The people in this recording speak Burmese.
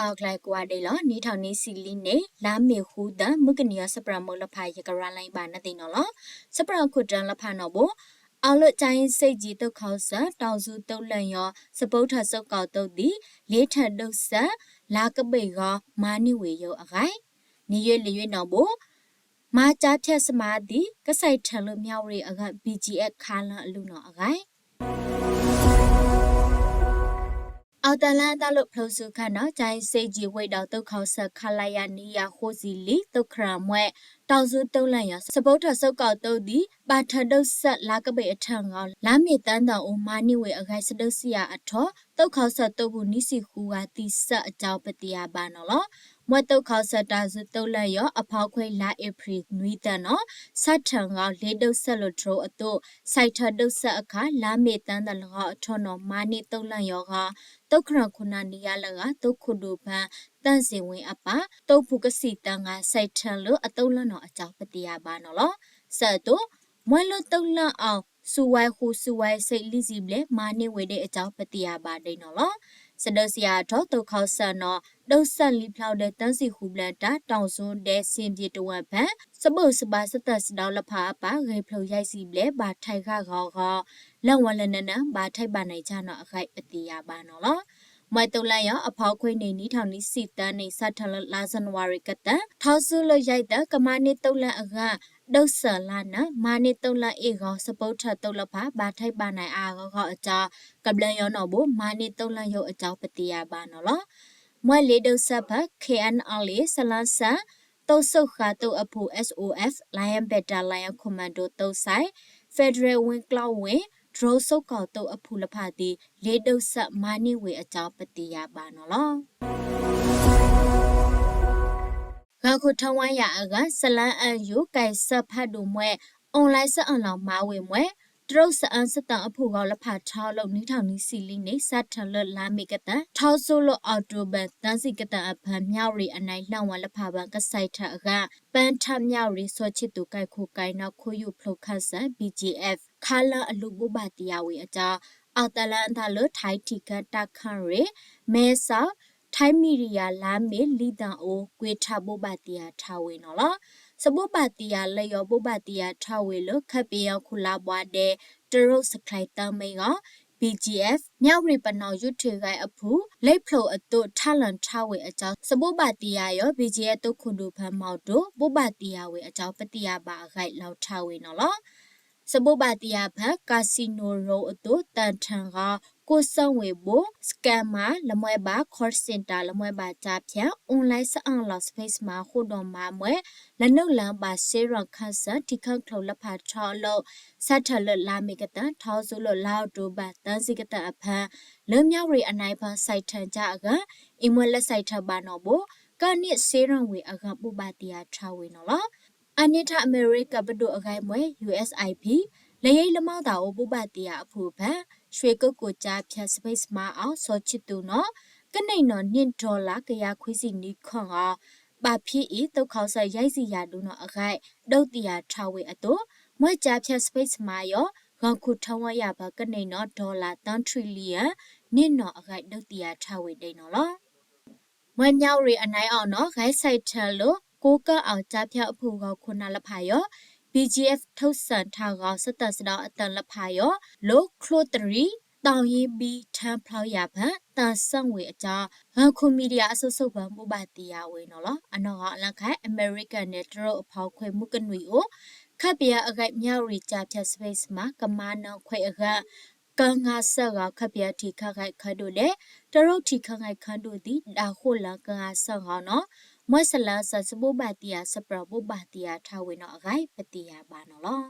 าวคลายกว่าเดลนี่ทางนี้สิลิเนลาเมฮูดามุกเนียสปรามลพายกราไลบานนตินอลสปราคุดันลพานอโบเอาละใจเซจีตเขาซะตาวซูตลันยอสปุทธสกอตดีเลทัดดซะลากเบกมานิเวโยอะไรนี่เยลีเวนอโบมาจาเทสมาดีก็ใส่ทะลุเมียวรีอะไร BGF คาลันลุนออะไรเอาแต่ละตลกพลสุขนะใจเซจีไว้ดาวตุเขาสักคลายานิยาโคซิลิตุครามเวตาวซูตุลันยาสปุทธสกอตดีบาทัดสะลากเบอทังอลามีตันดาโอมานิเวอะไรสดเสียอัทอตุเขาสัตบุนิสิคูอาติสะเจ้าปฏิยาบานอลมวตุเขาสัตาซูตุลันยาอภาควยลาเอพรินุยตานอสัทธังอเลดสะลโทรอตุไซทัดสะอคาลามีตันดาลกอทอนอมานิตุลันยาတုခရခုနာနီယလကတုခုဒုပန်တန့်စင်ဝင်အပတုဖုကစီတန်ကစိုက်ထန်လို့အတုံးလနော်အကြောင်းပတိယပါနော်လောဆက်တော့မွဲလို့တုံးလအောင်စူဝိုင်ခုစူဝိုင်စိတ်လိစီဘလေမာနေဝေတဲ့အကြောင်းပတိယပါဒိနော်လောစဒစီယာတော့တုခောက်ဆန်နော်တုတ်ဆက်လီဖလောက်တဲ့တန်းစီခုပလန်တာတောင်စွန်းတဲ့စင်ပြေတဝက်ဖန်စပုတ်စပါစသက်စတောက်လဖာပါရေဖလို့ရိုက်စီဘလေဘာထိုက်ခါခေါလက်ဝလနနဘာထိုက်ပါနိုင်ချနော်အခိုက်ပတိယပါနော်လောမွဲတုလန်ရအဖောက်ခွေနေနီထောင်နီစီတန်းနေစထလလာဇန်ဝါရီကတထောက်စုလရိုက်တဲ့ကမနိတုလန်အကဒုဆလာနမာနိတုလန်အေကောစပုတ်ထတုလဖာဘာထိုက်ပါနိုင်အာကောအကြောကပလန်ရောနော်ဘူမာနိတုလန်ရုပ်အကြောပတိယပါနော်လောမွဲလေဒုဆဖ KNL ဆလန်ဆာတုတ်ဆုခါတုတ်အဖူ SOF Lion Beta Lion Commando တုတ်ဆိုင် Federal Wing Cloud Wingဒရိုဆုတ်ကောက်တုတ်အဖူလဖာတီလေဒုတ်ဆက်မာနိဝေအကြောပတိယပါနော်လောခခုထဝမ်းရအကဆလန်အန်ယူကဲဆပ်ဖတ်ဒူမွဲအွန်လိုင်းဆက်အွန်လောင်မာဝေမွဲတရုတ်စအန်စတန်အဖူကောလဖာထောက်လို့နီးထောင်နီစီလီနေစတ်ထလလာမီကတထောက်ဆိုလို့အော်တိုဘန်တန်းစီကတအဖန်မြောက်ရီအနိုင်လှောင်ဝလဖာဘန်ကဆိုင်ထအကပန်းထမြောက်ရီစောချစ်တူကိုက်ခုကိုင်နောက်ခိုးယူဖလုတ်ခတ်ဆန် BGF ခါလာအလူဘဘတီယာဝေအကြောင်းအော်တလန်ထလထိုင်တီကတခန့်ရီမဲဆောက်ထိုင်းမီဒီယာလာမေလီတန်အိုကွေထဘဘတီယာထားဝေနော်လားစဘဘတီယာလေယောဘဘတီယာထားဝေလို့ခပ်ပြောခုလာပွားတဲ့တရုတ်စခိုင်တမေက BGF မြောက်ရီပနော်ရွထွေကိုင်အဖူလိတ်ဖလိုအတုထလန်ထားဝေအကြောင်းစဘဘတီယာရော BGF တုခုဒုဖမ်းမောက်တို့ဘဘတီယာဝေအကြောင်းပတိယပါအခိုက်လောက်ထားဝေနော်လားစဘဘတီယာဖက်ကာစီနိုရိုအတုတန်ထန်ကကိုဆောင်ဝေဘစကမ်မာလမွဲဘာခေါ်စင်တာလမွဲဘာချာဖြာအွန်လိုင်းစအန်လော့စပေ့စ်မှာခုတော်မှာမွဲလနုလန်ဘာဆေရခန့်စတိခန့်ခလလဖာချောလို့စတ်ထလလာမီကတထောဆူလို့လောက်တူဘာတန်စီကတအဖန်လွမြောက်ရီအနိုင်ဖန်စိုက်ထန်ကြကအင်မလက်စိုက်ထဘာနော်ဘကနိဆေရံဝေအကပုဘာတီယာချဝေနော်လားအနိထအမေရိကဘဒုအခိုင်မွဲ USIP လေရိလမောက်တာဘုဘာတီယာအဖူဖန်ရွှေကုတ်ကိုကြားဖြတ်စပိတ်စမအောင်စောချစ်တူနော်ကနေနော်$2ကရခွေးစီနီခွန်ကပါဖြစ်ဤတုတ်ခေါဆရိုက်စီရတူနော်အခိုက်ဒုတ်တီယာထားဝေအတူမွဲကြားဖြတ်စပိတ်စမရောဂေါခုထောင်းဝရပါကနေနော်$1 ထရီလီယံနင့်နော်အခိုက်ဒုတ်တီယာထားဝေတိန်နော်လောမွဲမြောက်ရီအနိုင်အောင်နော်ဂိုင်းဆိုင်ထလို့ကိုကအောင်ကြားဖြတ်အဖူကခုနလဖာရောBGF ထုတ်စံထားကစတစတော့အတန်လဖာရောလိုခလိုတရီတောင်ရင်ဘီထမ်ဖလောက်ရဖန်တန်ဆန့်ဝေအကြောင်းဟန်ခုမီဒီယာအဆုပ်ဆုပ်ပန်ပူပါတီယာဝေနော်လောအနော်ကအလခိုင်အမေရိကန်နဲ့တရုတ်အဖောက်ခွဲမှုကနွေကိုခပ်ပြအခိုက်မြောက်ရီချဖြတ်စပိတ်မှာကမာနောင်ခွဲအကကန်ငါဆက်ကခပ်ပြတီခခိုက်ခတ်တို့လေတရုတ်တီခခိုက်ခန့်တို့ဒီဒါခိုလကန်ငါဆက်ဟောင်းနော်မွဲဆလာဆစဘဘတီယာစပရဘဘတီယာထားဝေနော်အခိုက်ပတီယာပါနော်လော